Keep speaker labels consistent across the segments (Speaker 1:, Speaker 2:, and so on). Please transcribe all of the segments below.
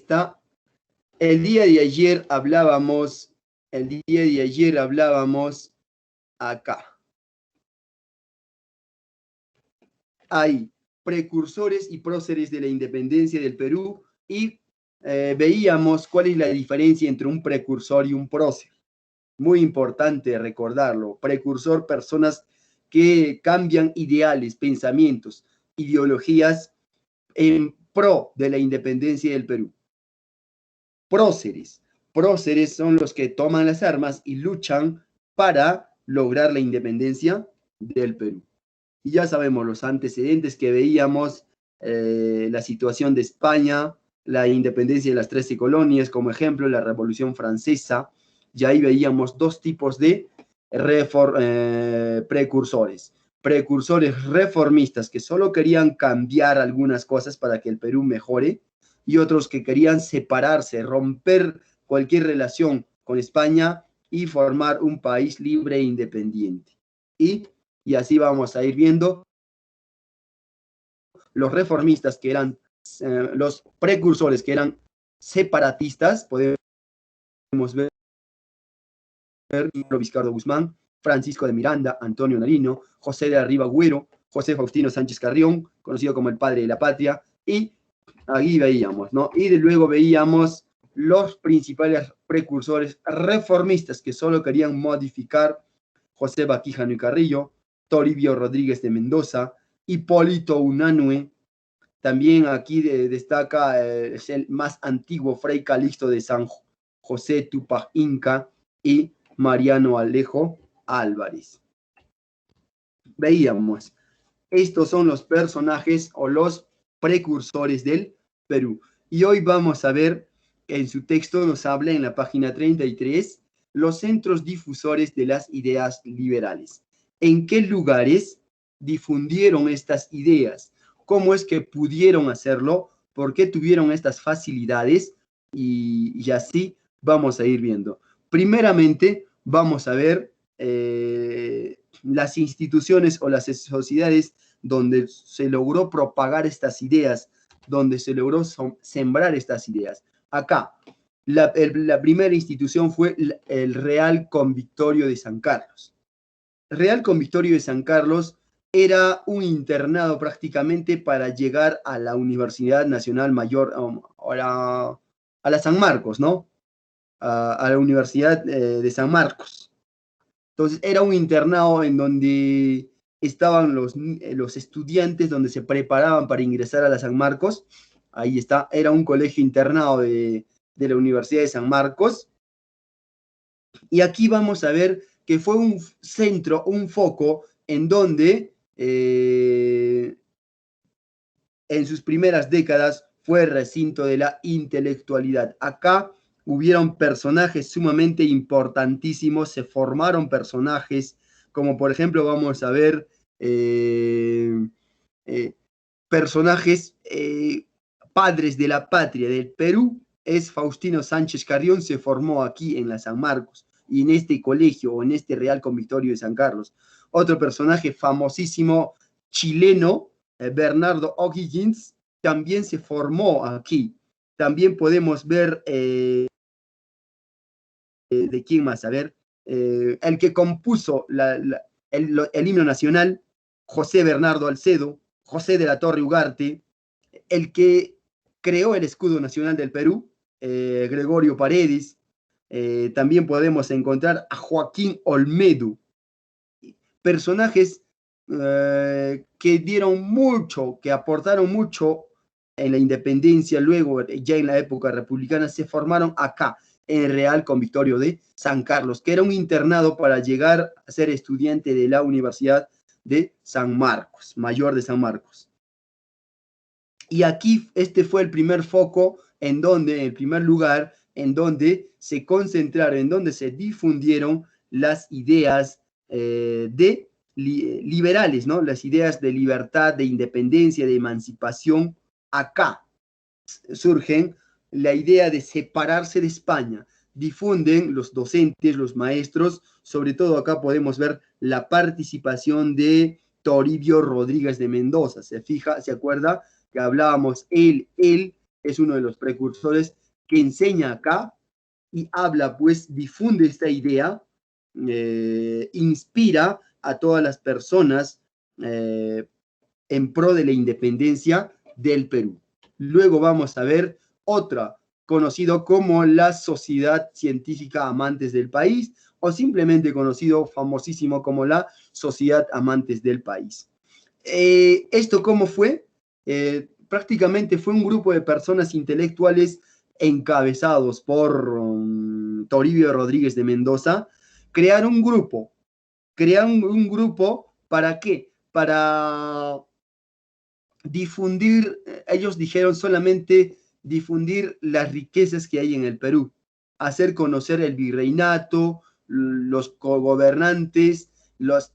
Speaker 1: está. El día de ayer hablábamos acá. Hay precursores y próceres de la independencia del Perú y veíamos cuál es la diferencia entre un precursor y un prócer. Muy importante recordarlo. Precursor, personas que cambian ideales, pensamientos, ideologías en pro de la independencia del Perú. Próceres. Próceres son los que toman las armas y luchan para lograr la independencia del Perú. Y ya sabemos los antecedentes que veíamos, la situación de España, la independencia de las 13 colonias, como ejemplo, la Revolución Francesa. Y ahí veíamos dos tipos de precursores. Precursores reformistas que solo querían cambiar algunas cosas para que el Perú mejore, y otros que querían separarse, romper cualquier relación con España y formar un país libre e independiente. Y así vamos a ir viendo los reformistas que eran los precursores que eran separatistas. Podemos ver Vizcardo Guzmán, Francisco de Miranda, Antonio Nariño, José de Arriba Agüero, José Faustino Sánchez Carrión, conocido como el padre de la patria, y ahí veíamos, ¿no? Y de luego veíamos los principales precursores reformistas que solo querían modificar: José Baquijano y Carrillo, Toribio Rodríguez de Mendoza, Hipólito Unanue. También aquí destaca es el más antiguo Fray Calixto de San José Tupac Inca y Mariano Alejo Álvarez. Veíamos, estos son los personajes o los precursores del Perú. Y hoy vamos a ver, en su texto nos habla en la página 33, los centros difusores de las ideas liberales. ¿En qué lugares difundieron estas ideas? ¿Cómo es que pudieron hacerlo? ¿Por qué tuvieron estas facilidades? Y así vamos a ir viendo. Primeramente, vamos a ver las instituciones o las sociedades donde se logró propagar estas ideas, donde se logró sembrar estas ideas. Acá, la primera institución fue el Real Convictorio de San Carlos. El Real Convictorio de San Carlos era un internado prácticamente para llegar a la Universidad Nacional Mayor, a la San Marcos, ¿no? A la Universidad de San Marcos. Entonces era un internado en donde estaban los estudiantes, donde se preparaban para ingresar a la San Marcos. Ahí está, era un colegio internado de la Universidad de San Marcos. Y aquí vamos a ver que fue un centro, un foco en donde en sus primeras décadas fue el recinto de la intelectualidad. Acá hubieron personajes sumamente importantísimos, se formaron personajes, como por ejemplo vamos a ver personajes padres de la patria del Perú. Es Faustino Sánchez Carrión, se formó aquí en la San Marcos y en este colegio o en este Real Convictorio de San Carlos. Otro personaje famosísimo chileno, Bernardo O'Higgins, también se formó aquí. También podemos ver de quién más, a ver, el que compuso el himno nacional, José Bernardo Alcedo, José de la Torre Ugarte, el que creó el escudo nacional del Perú, Gregorio Paredes. También podemos encontrar a Joaquín Olmedo, personajes que dieron mucho, que aportaron mucho en la independencia. Luego, ya en la época republicana, se formaron acá, en el Real Convictorio de San Carlos, que era un internado para llegar a ser estudiante de la Universidad de San Marcos, Mayor de San Marcos. Y aquí este fue el primer foco en donde, el primer lugar en donde se concentraron, en donde se difundieron las ideas liberales, ¿no? Las ideas de libertad, de independencia, de emancipación. Acá surgen la idea de separarse de España. Difunden los docentes, los maestros, sobre todo acá podemos ver la participación de Toribio Rodríguez de Mendoza. ¿Se fija? ¿Se acuerda? Que hablábamos él es uno de los precursores que enseña acá y habla, pues difunde esta idea, inspira a todas las personas en pro de la independencia del Perú. Luego vamos a ver otra, conocido como la Sociedad Científica Amantes del País, o simplemente conocido famosísimo como la Sociedad Amantes del País. ¿Esto cómo fue? Prácticamente fue un grupo de personas intelectuales encabezados por Toribio Rodríguez de Mendoza, crearon un grupo, ¿para qué? Para difundir, ellos dijeron solamente difundir las riquezas que hay en el Perú, hacer conocer el virreinato, los cogobernantes,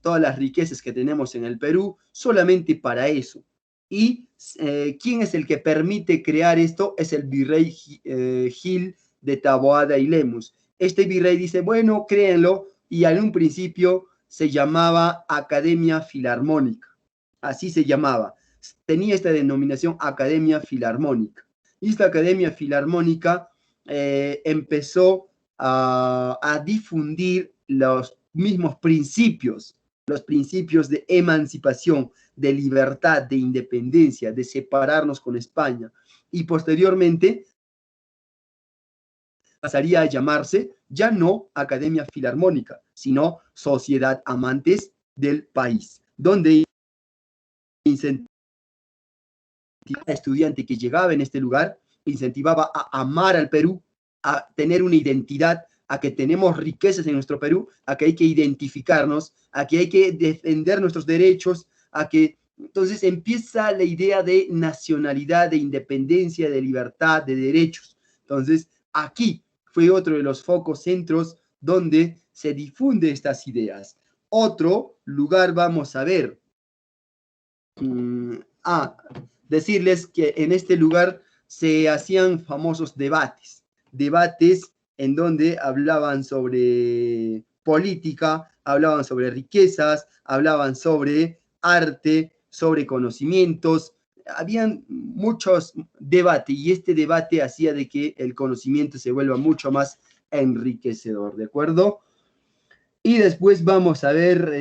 Speaker 1: todas las riquezas que tenemos en el Perú, solamente para eso. ¿Y quién es el que permite crear esto? Es el virrey Gil de Taboada y Lemus. Este virrey dice, bueno, créanlo, y en un principio se llamaba Academia Filarmónica, así se llamaba, tenía esta denominación Academia Filarmónica. Y esta Academia Filarmónica empezó a difundir los mismos principios, los principios de emancipación, de libertad, de independencia, de separarnos con España. Y posteriormente pasaría a llamarse ya no Academia Filarmónica, sino Sociedad Amantes del País, donde estudiante que llegaba en este lugar incentivaba a amar al Perú, a tener una identidad, a que tenemos riquezas en nuestro Perú, a que hay que identificarnos, a que hay que defender nuestros derechos, a que entonces empieza la idea de nacionalidad, de independencia, de libertad, de derechos. Entonces, aquí fue otro de los focos centros donde se difunde estas ideas. Otro lugar vamos a ver. Decirles que en este lugar se hacían famosos debates en donde hablaban sobre política, hablaban sobre riquezas, hablaban sobre arte, sobre conocimientos. Habían muchos debates y este debate hacía de que el conocimiento se vuelva mucho más enriquecedor, ¿de acuerdo? Y después vamos a ver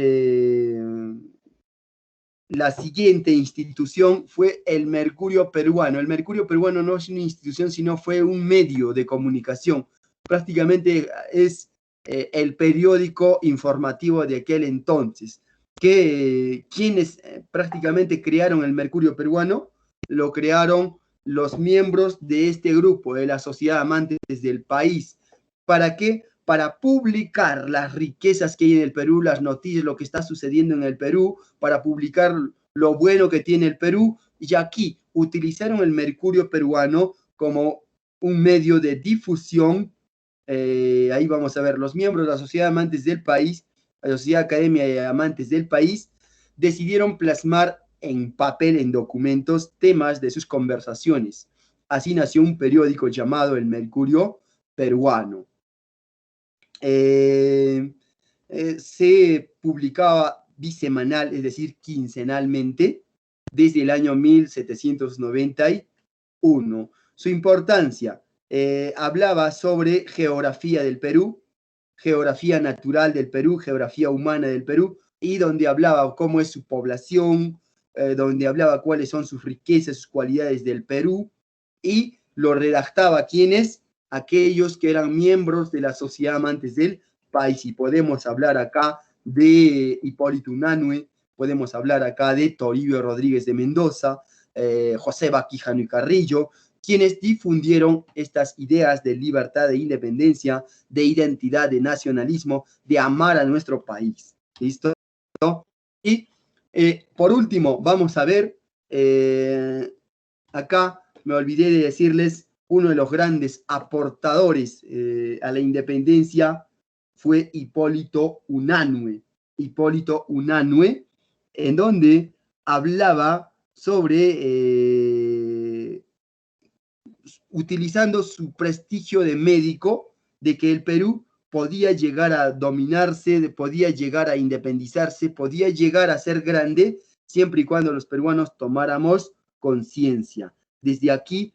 Speaker 1: la siguiente institución fue el Mercurio Peruano. El Mercurio Peruano no es una institución, sino fue un medio de comunicación. Prácticamente es el periódico informativo de aquel entonces. Quienes prácticamente crearon el Mercurio Peruano, lo crearon los miembros de este grupo, de la Sociedad Amantes del País. ¿Para qué? Para publicar las riquezas que hay en el Perú, las noticias, lo que está sucediendo en el Perú, para publicar lo bueno que tiene el Perú. Y aquí utilizaron el Mercurio Peruano como un medio de difusión. Ahí vamos a ver, los miembros de la Sociedad Amantes del País, la Sociedad Academia de Amantes del País, decidieron plasmar en papel, en documentos, temas de sus conversaciones. Así nació un periódico llamado El Mercurio Peruano. Se publicaba bisemanal, es decir, quincenalmente, desde el año 1791. Su importancia, hablaba sobre geografía del Perú, geografía natural del Perú, geografía humana del Perú, y donde hablaba cómo es su población, donde hablaba cuáles son sus riquezas, sus cualidades del Perú, y lo redactaba quienes, aquellos que eran miembros de la Sociedad Amantes del País. Y podemos hablar acá de Hipólito Unanue, podemos hablar acá de Toribio Rodríguez de Mendoza, José Baquijano y Carrillo, quienes difundieron estas ideas de libertad, de independencia, de identidad, de nacionalismo, de amar a nuestro país. ¿Listo? Y por último, vamos a ver, acá me olvidé de decirles, uno de los grandes aportadores a la independencia fue Hipólito Unanue. Hipólito Unanue, en donde hablaba sobre, utilizando su prestigio de médico, de que el Perú podía llegar a dominarse, podía llegar a independizarse, podía llegar a ser grande, siempre y cuando los peruanos tomáramos conciencia. Desde aquí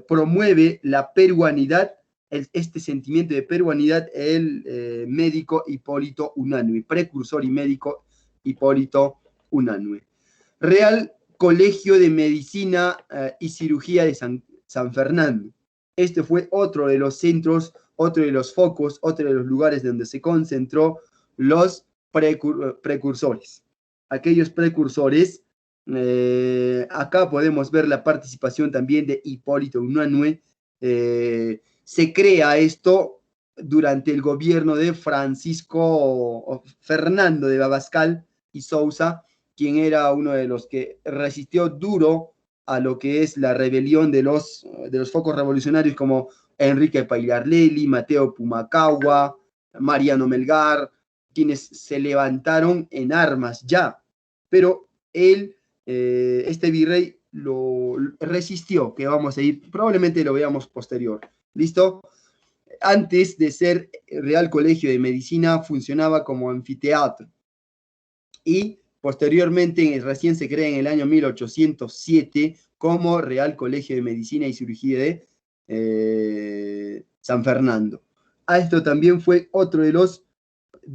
Speaker 1: promueve la peruanidad, este sentimiento de peruanidad, el médico Hipólito Unanue, precursor y médico Hipólito Unanue. Real Colegio de Medicina y Cirugía de San Fernando. Este fue otro de los centros, otro de los focos, otro de los lugares donde se concentró los precursores. Aquellos precursores, acá podemos ver la participación también de Hipólito Unanue. Se crea esto durante el gobierno de Fernando de Babascal y Sousa, quien era uno de los que resistió duro a lo que es la rebelión de los focos revolucionarios como Enrique Pailarlelli, Mateo Pumacagua, Mariano Melgar, quienes se levantaron en armas ya. Pero él, este virrey, lo resistió, que vamos a ir, probablemente lo veamos posterior. ¿Listo? Antes de ser Real Colegio de Medicina, funcionaba como anfiteatro. Y posteriormente, recién se crea en el año 1807 como Real Colegio de Medicina y Cirugía de San Fernando. Esto también fue otro de los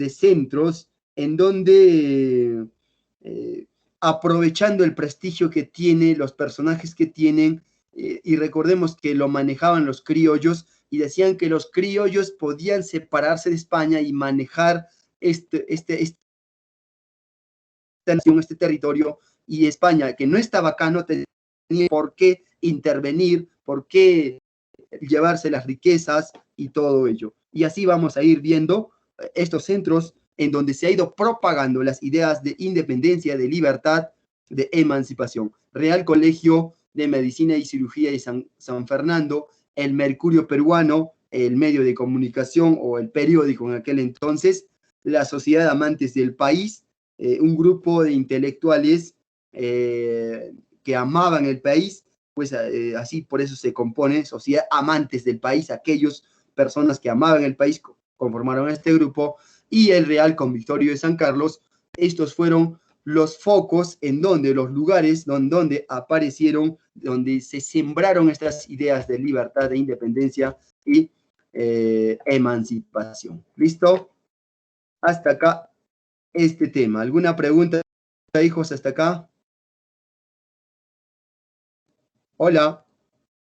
Speaker 1: centros en donde, aprovechando el prestigio que tiene, los personajes que tienen, y recordemos que lo manejaban los criollos, y decían que los criollos podían separarse de España y manejar este territorio, y España, que no estaba acá, no tenía por qué intervenir, por qué llevarse las riquezas y todo ello. Y así vamos a ir viendo estos centros en donde se ha ido propagando las ideas de independencia, de libertad, de emancipación. Real Colegio de Medicina y Cirugía de San Fernando, el Mercurio Peruano, el medio de comunicación o el periódico en aquel entonces, la Sociedad de Amantes del País, un grupo de intelectuales que amaban el país, pues así por eso se compone Sociedad Amantes del País, aquellos personas que amaban el país conformaron este grupo, y el Real Convictorio de San Carlos. Estos fueron los focos en donde, los lugares donde aparecieron, donde se sembraron estas ideas de libertad, de independencia y emancipación. ¿Listo? Hasta acá este tema. ¿Alguna pregunta, hijos, hasta acá? Hola.